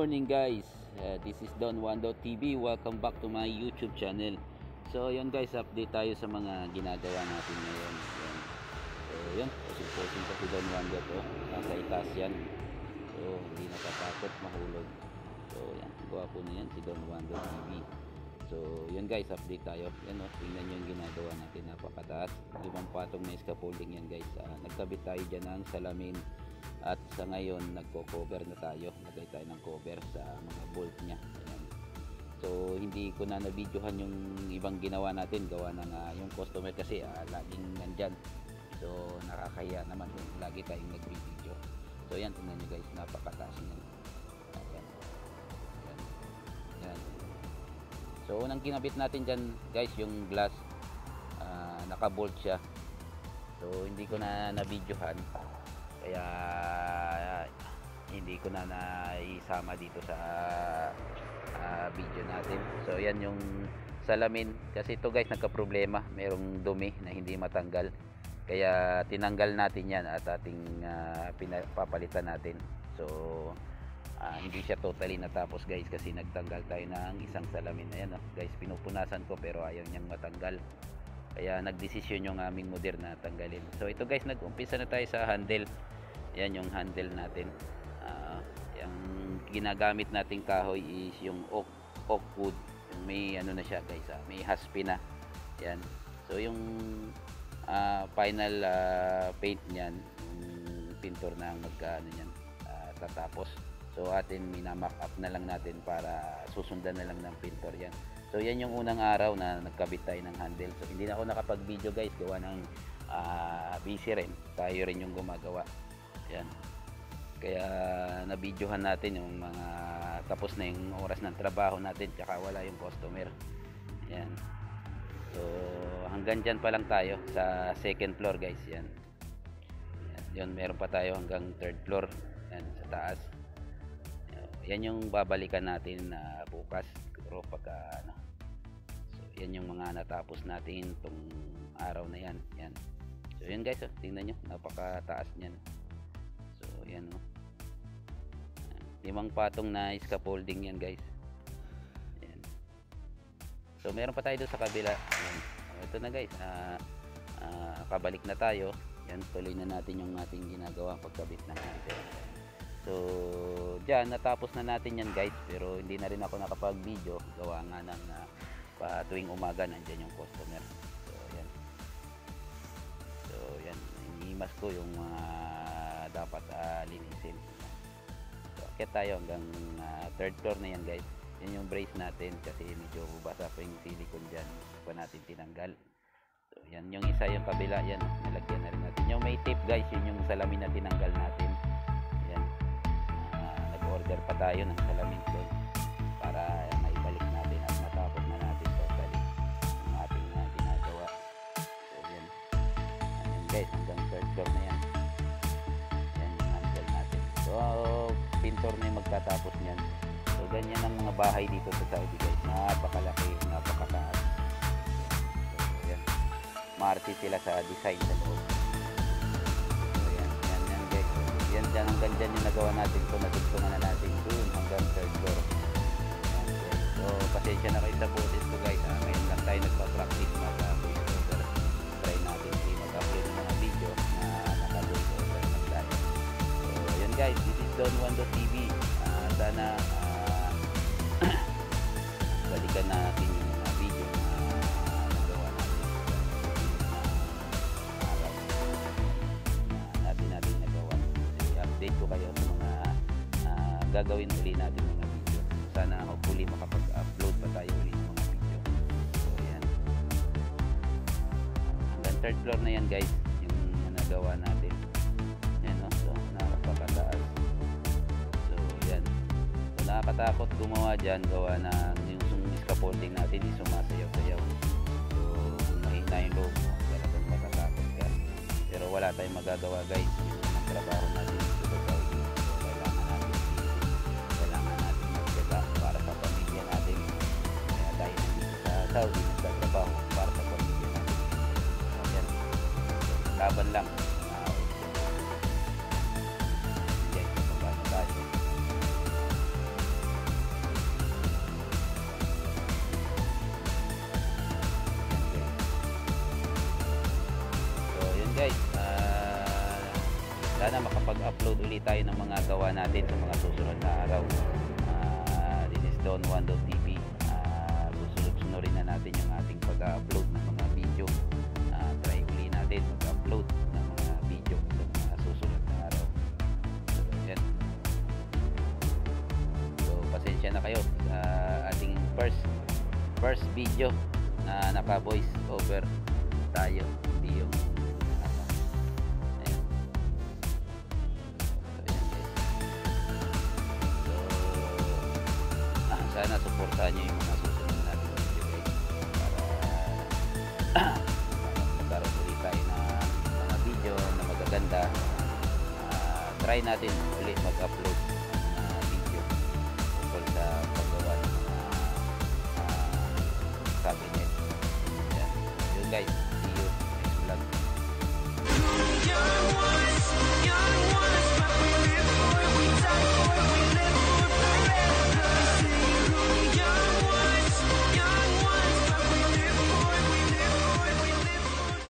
morning guys, this is Don Wando TV. Welcome back to my YouTube channel. So yun guys, update tayo sa mga ginagawa natin ngayon. Yan. So yun, posing ko si Don Wando to. Nasa itaas yan. So hindi natatakot mahulog. So yan, gawa po na yan si Don Wando TV. So yun guys, update tayo. Yan o, tingnan nyo yung ginagawa natin. Napakataas, 5 patong na scaffolding yan guys. Nagkabit tayo dyan ng salamin. At sa ngayon nagko-cover na tayo, lagay tayo ng cover sa mga bolt nya. Ayan. So hindi ko na na-videohan yung ibang ginawa natin, gawa ng yung customer kasi laging nandyan, so nakakaya naman kung lagi tayong nag-video. So yan, tingnan nyo guys, napakataas yan. Ayan. Ayan. Ayan. So unang kinabit natin dyan guys, yung glass, naka-bolt siya. So hindi ko na na-videohan, kaya hindi ko na naisama dito sa video natin. So yan yung salamin, kasi ito guys nagka-problema, merong dumi na hindi matanggal, kaya tinanggal natin yan at ating papalitan natin. So hindi siya totally natapos guys, kasi nagtanggal tayo ng isang salamin. Ayan guys, pinupunasan ko pero ayaw niyang matanggal, kaya nagdesisyon yung aming model na tanggalin. So ito guys, nag-umpisa na tayo sa handle. Yan yung handle natin. Yung ginagamit nating kahoy is yung oak wood. Yung may ano na siya guys, may haspi na. Yan. So yung final paint niyan, yung pintor na magkaano niyan, tatapos. So atin minamak up na lang natin para susundan na lang ng pintor yan. So yan yung unang araw na nagkabit tayo ng handle. So hindi na ako nakapag-video guys, gawa ng busy rin. Tayo rin yung gumagawa. Yan. Kaya na-videohan natin yung mga tapos na yung oras ng trabaho natin, tsaka wala yung customer. Yan. So hanggang dyan pa lang tayo sa second floor guys. Yan. Yan, meron pa tayo hanggang third floor. Yan, sa taas. Yan yung babalikan natin bukas siguro pagka ano. So yan yung mga natapos natin tong araw na yan. Yan. So yan guys, tingnan nyo, napakataas niyan. So yan o, 5 patong na scaffolding yan guys. Yan. So meron pa tayo doon sa kabila. Yan. Ito na guys, kabalik na tayo. Yan, tuloy na natin yung ating ginagawa pagkabit ng handle. So dyan natapos na natin yan guys, pero hindi na rin ako nakapag video, gawa nga ng tuwing umaga nandyan yung customer. So yan. So yan, inimas ko yung dapat linisin. So akit tayo hanggang third floor na yan guys. Yan yung brace natin, kasi medyo basa pa yung silicone dyan, pa natin tinanggal. So yan yung isa, yung kabila yan, nalagyan na rin natin. Yung may tape guys, yun yung salamin na tinanggal natin. Yan, nag-order pa tayo ng salamin doon para maibalik natin at matapos na natin totally yung ating ginagawa. So yan, yan guys, hanggang third floor na yan. So pintor na yung magtatapos niyan. So ganyan ang mga bahay dito sa Saudi guys, napakalaki, napakataas. So yan, maarte sila sa design sa loob. So yan guys, yan dyan, hanggang dyan yung nagawa natin. So natugtungan na natin doon hanggang third floor. Yan, guys. So pasensya na kayo sa boses ko guys, ngayon lang tayo nagpa-practice mag-voiceover. Try natin mag-upload ng mga video na naka-voiceover na tayo. Guys, this is Don Wando TV. Sana balikan natin yung mga video na nagawa natin natin nagawa. I-update ko kayo sa mga gagawin uli natin mga video. Sana hopefully makapag-upload pa tayo uli ng mga video. So yan, hanggang third floor na yan guys yung nagawa natin. Napakataas. So yan, so nakakatakot gumawa dyan, gawa na yung scaffolding natin is sumasayaw-sayaw. So kung mahina yung loob mo, talagang matatakot ka, pero wala tayong magagawa guys. Yung trabaho natin dito sa Saudi, so kailangan natin magtyaga para sa pamilya natin. Kaya tayo nandito sa Saudi, nagtatrabaho para sa pamilya natin. So yan, laban lang. sana makapag-upload ulit tayo ng mga gawa natin sa mga susunod na araw. This is Don Wando TV. Susunod-sunurin na natin yung ating pag-upload ng mga video. Try ulit natin mag-upload ng mga video sa mga susunod na araw. So, yan. So, pasensya na kayo sa ating first video na naka voice over tayo, hindi yung ano. Ayan. So, sana suportahan nyo yung mga susunod natin video guys, para magkaroon ulit tayo na mga video na magaganda. Try natin ulit mag-upload ng video tungkol sa paggawa ng mga cabinet. Yan. Yun guys.